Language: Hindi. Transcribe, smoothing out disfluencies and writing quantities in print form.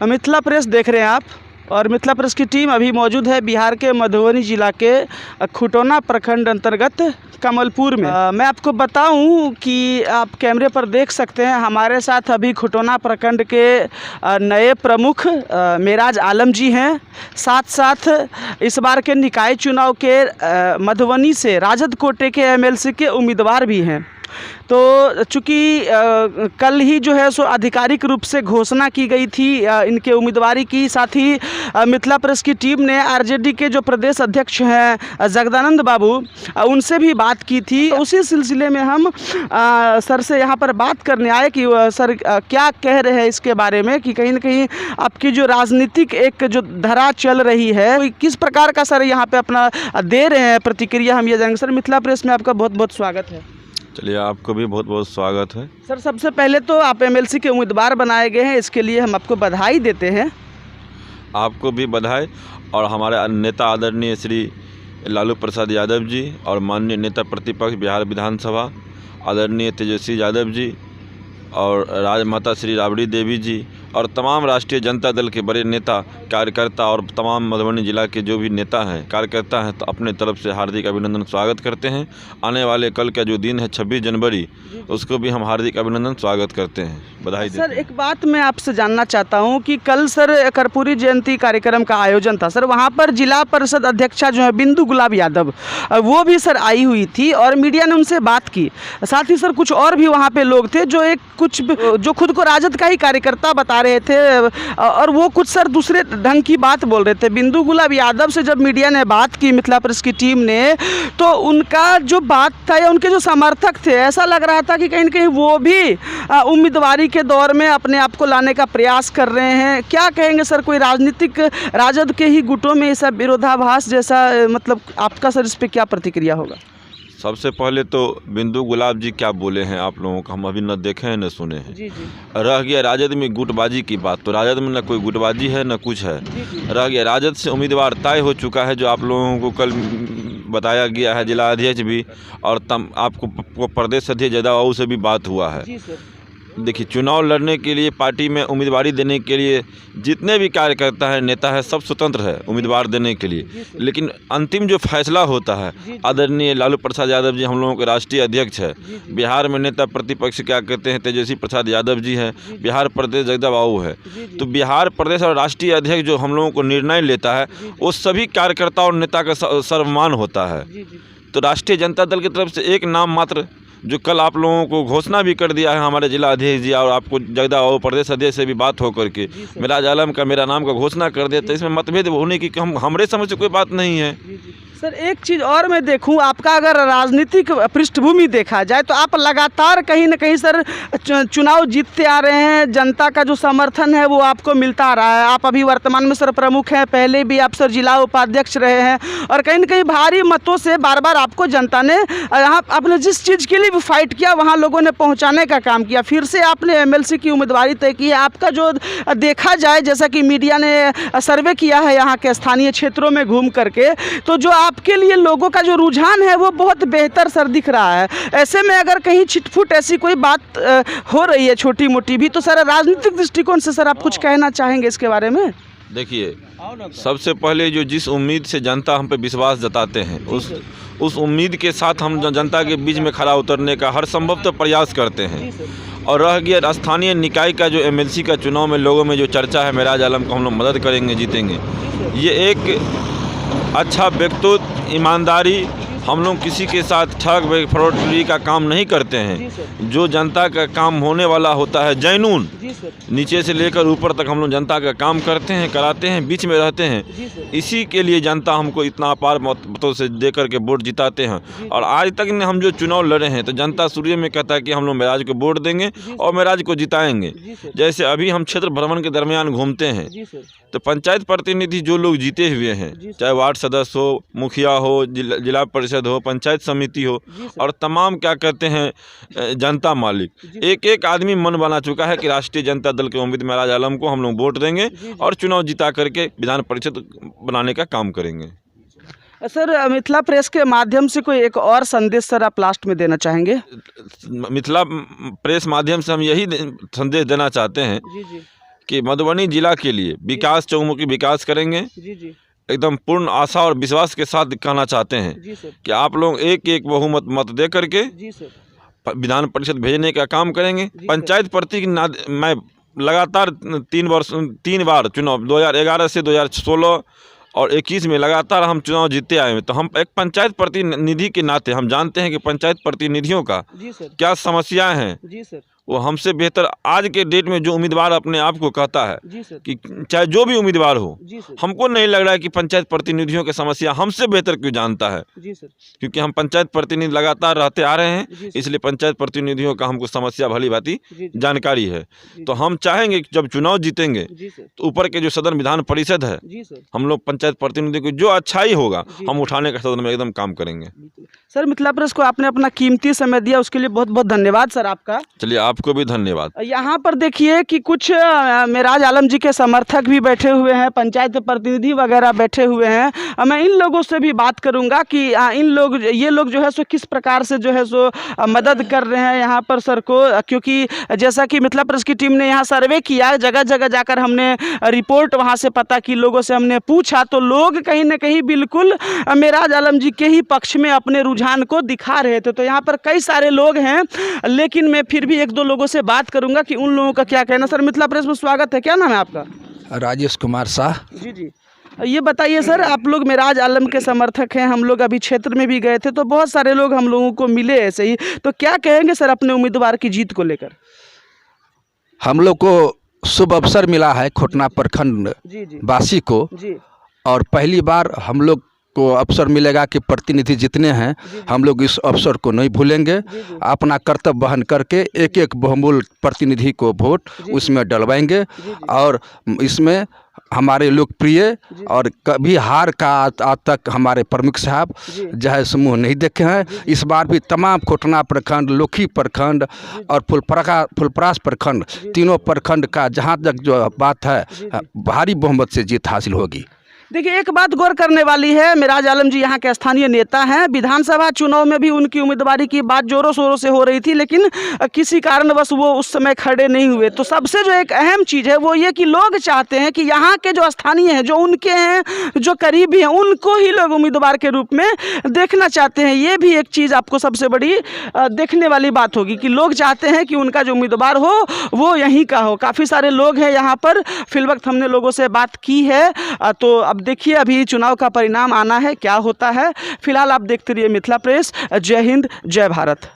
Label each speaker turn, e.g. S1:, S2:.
S1: मिथिला प्रेस देख रहे हैं आप, और मिथिला प्रेस की टीम अभी मौजूद है बिहार के मधुबनी जिला के खुटौना प्रखंड अंतर्गत कमलपुर में। मैं आपको बताऊं कि आप कैमरे पर देख सकते हैं हमारे साथ अभी खुटौना प्रखंड के नए प्रमुख मेराज आलम जी हैं। साथ साथ इस बार के निकाय चुनाव के मधुबनी से राजद कोटे के एमएलसी के उम्मीदवार भी हैं। तो चूँकि कल ही जो है सो आधिकारिक रूप से घोषणा की गई थी इनके उम्मीदवारी की, साथ ही मिथिला प्रेस की टीम ने आरजेडी के जो प्रदेश अध्यक्ष हैं जगदानंद बाबू उनसे भी बात की थी। उसी सिलसिले में हम सर से यहाँ पर बात करने आए कि सर क्या कह रहे हैं इसके बारे में, कि कहीं ना कहीं आपकी जो राजनीतिक एक जो धारा चल रही है किस प्रकार का सर यहाँ पे अपना दे रहे हैं प्रतिक्रिया, हम ये जानेंगे। सर मिथिला प्रेस में आपका बहुत बहुत स्वागत है।
S2: चलिए, आपको भी बहुत बहुत स्वागत है।
S1: सर सबसे पहले तो आप एमएलसी के उम्मीदवार बनाए गए हैं, इसके लिए हम आपको बधाई देते हैं।
S2: आपको भी बधाई, और हमारे नेता आदरणीय श्री लालू प्रसाद यादव जी और माननीय नेता प्रतिपक्ष बिहार विधानसभा आदरणीय तेजस्वी यादव जी और राजमाता श्री राबड़ी देवी जी और तमाम राष्ट्रीय जनता दल के बड़े नेता कार्यकर्ता और तमाम मधुबनी जिला के जो भी नेता हैं कार्यकर्ता हैं, तो अपने तरफ से हार्दिक अभिनंदन स्वागत करते हैं। आने वाले कल का जो दिन है 26 जनवरी, उसको भी हम हार्दिक अभिनंदन स्वागत करते हैं, बधाई देते हैं।
S1: सर एक बात मैं आपसे जानना चाहता हूं कि कल सर कर्पूरी जयंती कार्यक्रम का आयोजन था सर, वहां पर जिला परिषद अध्यक्षा जो है बिंदु गुलाब यादव वो भी सर आई हुई थी और मीडिया ने उनसे बात की। साथ ही सर कुछ और भी वहाँ पे लोग थे जो खुद को राजद का ही कार्यकर्ता बता रहे थे, और वो कुछ सर दूसरे ढंग की बात बोल रहे थे। बिंदु गुलाब यादव से जब मीडिया ने बात की मिथिला प्रेस की टीम ने, तो उनका जो बात था या उनके जो समर्थक थे, ऐसा लग रहा था कि कहीं ना कहीं वो भी उम्मीदवारी के दौर में अपने आप को लाने का प्रयास कर रहे हैं। क्या कहेंगे सर, कोई राजनीतिक राजद के ही गुटों में ऐसा विरोधाभास जैसा, मतलब आपका सर इस पर क्या प्रतिक्रिया होगा?
S2: सबसे पहले तो बिंदु गुलाब जी क्या बोले हैं आप लोगों को हम अभी न देखे हैं न सुने हैं।
S1: जी जी।
S2: रह गया राजद में गुटबाजी की बात, तो राजद में न कोई गुटबाजी है न कुछ है। रह गया राजद से उम्मीदवार तय हो चुका है, जो आप लोगों को कल बताया गया है, जिला अध्यक्ष भी और आपको प्रदेश अध्यक्ष जदयू से भी बात हुआ है।
S1: जी सर।
S2: देखिए, चुनाव लड़ने के लिए पार्टी में उम्मीदवारी देने के लिए जितने भी कार्यकर्ता है नेता है सब स्वतंत्र है उम्मीदवार देने के लिए, लेकिन अंतिम जो फैसला होता है आदरणीय लालू प्रसाद यादव जी हम लोगों के राष्ट्रीय अध्यक्ष है। बिहार में नेता प्रतिपक्ष क्या कहते हैं तेजस्वी प्रसाद यादव जी हैं, बिहार प्रदेश जगदयू है। तो बिहार प्रदेश और राष्ट्रीय अध्यक्ष जो हम लोगों को निर्णय लेता है वो सभी कार्यकर्ता और नेता का सर्वमान होता है। तो राष्ट्रीय जनता दल की तरफ से एक नाम मात्र जो कल आप लोगों को घोषणा भी कर दिया है हमारे जिला अध्यक्ष जी, और आपको जगदयू प्रदेश अध्यक्ष से भी बात हो करके मेराज आलम का मेरा नाम का घोषणा कर दिया। तो इसमें मतभेद होने की हमारे समझ से कोई बात नहीं है।
S1: सर एक चीज़ और मैं देखूं, आपका अगर राजनीतिक पृष्ठभूमि देखा जाए तो आप लगातार कहीं ना कहीं सर चुनाव जीतते आ रहे हैं, जनता का जो समर्थन है वो आपको मिलता आ रहा है। आप अभी वर्तमान में सर प्रमुख हैं, पहले भी आप सर जिला उपाध्यक्ष रहे हैं, और कहीं ना कहीं भारी मतों से बार बार आपको जनता ने यहाँ आपने जिस चीज़ के लिए भी फाइट किया वहाँ लोगों ने पहुँचाने का काम किया। फिर से आपने एमएलसी की उम्मीदवारी तय की है। आपका जो देखा जाए, जैसा कि मीडिया ने सर्वे किया है यहाँ के स्थानीय क्षेत्रों में घूम करके, तो जो आपके लिए लोगों का जो रुझान है वो बहुत बेहतर सर दिख रहा है। ऐसे में अगर कहीं छिटफुट ऐसी कोई बात हो रही है छोटी मोटी भी, तो सर राजनीतिक दृष्टिकोण से सर आप कुछ कहना चाहेंगे इसके बारे में?
S2: देखिए, सबसे पहले जो जिस उम्मीद से जनता हम पे विश्वास जताते हैं उस उम्मीद के साथ हम जनता के बीच में खड़ा उतरने का हर संभव प्रयास करते हैं। और रह गया स्थानीय निकाय का जो एमएलसी का चुनाव में लोगों में जो चर्चा है मेराज आलम को हम लोग मदद करेंगे, जीतेंगे, ये एक अच्छा व्यक्तित्व, ईमानदारी, हम लोग किसी के साथ ठग फ्रॉडरी का काम नहीं करते हैं। जो जनता का काम होने वाला होता है जैनून, नीचे से लेकर ऊपर तक हम लोग जनता का काम करते हैं, कराते हैं, बीच में रहते हैं। इसी के लिए जनता हमको इतना अपार मतों से दे करके वोट जिताते हैं। और आज तक ने हम जो चुनाव लड़े हैं तो जनता शुरू में कहता है कि हम लोग मेराज को वोट देंगे और मेराज को जिताएंगे। जैसे अभी हम क्षेत्र भ्रमण के दरमियान घूमते हैं तो पंचायत प्रतिनिधि जो लोग जीते हुए हैं, चाहे वार्ड सदस्य हो, मुखिया हो, जिला परिषद हो, पंचायत समिति हो, और तमाम क्या कहते हैं जनता मालिक, एक एक आदमी मन बना चुका है कि राष्ट्रीय जनता दल के उम्मीदवार मेराज आलम को हम लोग वोट देंगे और चुनाव जिता करके विधान परिषद बनाने का काम करेंगे।
S1: सर मिथिला प्रेस के माध्यम से कोई एक और संदेश सर आप लास्ट में देना चाहेंगे?
S2: मिथिला प्रेस माध्यम से हम यही संदेश देना चाहते हैं कि मधुबनी जिला के लिए विकास, चहुमुखी विकास करेंगे।
S1: जी जी
S2: एकदम पूर्ण आशा और विश्वास के साथ कहना चाहते हैं
S1: जी सर।
S2: कि आप लोग एक एक बहुमत मत दे करके
S1: जी सर।
S2: विधान परिषद भेजने का काम करेंगे। पंचायत प्रति मैं लगातार 3 बार चुनाव 2011 से 2016 और 21 में लगातार हम चुनाव जीते आए हैं। तो हम एक पंचायत प्रतिनिधि के नाते हम जानते हैं कि पंचायत प्रतिनिधियों का
S1: जी सर।
S2: क्या समस्याएं हैं।
S1: जी सर।
S2: वो हमसे बेहतर आज के डेट में जो उम्मीदवार अपने आप को कहता है
S1: जी सर।
S2: कि चाहे जो भी उम्मीदवार हो,
S1: जी सर।
S2: हमको नहीं लग रहा है कि पंचायत प्रतिनिधियों की समस्या हमसे बेहतर क्यों जानता है।
S1: जी सर।
S2: क्योंकि हम पंचायत प्रतिनिधि लगातार रहते आ रहे हैं,
S1: जी सर।
S2: इसलिए पंचायत प्रतिनिधियों का हमको समस्या भली भांति
S1: जी जी
S2: जानकारी है।
S1: जी
S2: तो हम चाहेंगे कि जब चुनाव जीतेंगे
S1: जी सर।
S2: तो ऊपर के जो सदन विधान परिषद है,
S1: जी सर।
S2: हम लोग पंचायत प्रतिनिधि को जो अच्छाई होगा
S1: जी
S2: हम उठाने का सदन में एकदम काम करेंगे।
S1: बिल्कुल। सर, मिथिला प्रेस को आपने अपना कीमती समय दिया, उसके लिए बहुत बहुत धन्यवाद सर आपका।
S2: चलिए, आपको भी धन्यवाद।
S1: यहाँ पर देखिए कि कुछ मेराज आलम जी के समर्थक भी बैठे हुए हैं, पंचायत प्रतिनिधि वगैरह बैठे हुए हैं। मैं इन लोगों से भी बात करूंगा कि ये लोग जो है सो किस प्रकार से जो है सो मदद कर रहे हैं यहाँ पर सर को, क्योंकि जैसा कि मिथिला प्रेस की टीम ने यहाँ सर्वे किया, जगह जगह जाकर हमने रिपोर्ट वहाँ से पता की, लोगों से हमने पूछा, तो लोग कहीं ना कहीं बिल्कुल मेराज आलम जी के ही पक्ष में अपने रुझान को दिखा रहे थे। तो यहाँ पर कई सारे लोग हैं, लेकिन मैं फिर भी एक दो लोगों से बात करूंगा कि उन लोगों का क्या कहना। सर, मिथिला प्रेस में स्वागत है, क्या नाम है आपका?
S3: राजेश कुमार शाह।
S1: जी जी, ये बताइए सर, आप लोग मेराज आलम के समर्थक हैं, हम लोग अभी क्षेत्र में भी गए थे तो बहुत सारे लोग हम लोगों को मिले ऐसे ही, तो क्या कहेंगे सर अपने उम्मीदवार की जीत को लेकर?
S3: हम लोग को शुभ अवसर मिला है खोटना प्रखंड
S1: जी जी
S3: वासी को,
S1: जी
S3: और पहली बार हम लोग को अवसर मिलेगा कि प्रतिनिधि जितने हैं हम लोग इस अवसर को नहीं भूलेंगे। अपना कर्तव्य वहन करके एक एक बहुमूल्य प्रतिनिधि को वोट उसमें डलवाएंगे, और इसमें हमारे लोकप्रिय और कभी हार का आज तक हमारे प्रमुख साहब जय समूह नहीं देखे हैं। इस बार भी तमाम खोटना प्रखंड, लोखी प्रखंड और फुलपरास प्रखंड, तीनों प्रखंड का जहाँ तक जो बात है भारी बहुमत से जीत हासिल होगी।
S1: देखिए, एक बात गौर करने वाली है, मेराज आलम जी यहाँ के स्थानीय नेता हैं। विधानसभा चुनाव में भी उनकी उम्मीदवारी की बात जोरों शोरों से हो रही थी, लेकिन किसी कारणवश वो उस समय खड़े नहीं हुए। तो सबसे जो एक अहम चीज़ है वो ये कि लोग चाहते हैं कि यहाँ के जो स्थानीय हैं, जो उनके हैं, जो करीबी हैं, उनको ही लोग उम्मीदवार के रूप में देखना चाहते हैं। ये भी एक चीज़ आपको सबसे बड़ी देखने वाली बात होगी कि लोग चाहते हैं कि उनका जो उम्मीदवार हो वो यहीं का हो। काफ़ी सारे लोग हैं यहाँ पर, फिलवक्त हमने लोगों से बात की है। तो अब देखिए, अभी चुनाव का परिणाम आना है, क्या होता है। फिलहाल आप देखते रहिए मिथिला प्रेस। जय हिंद, जय भारत।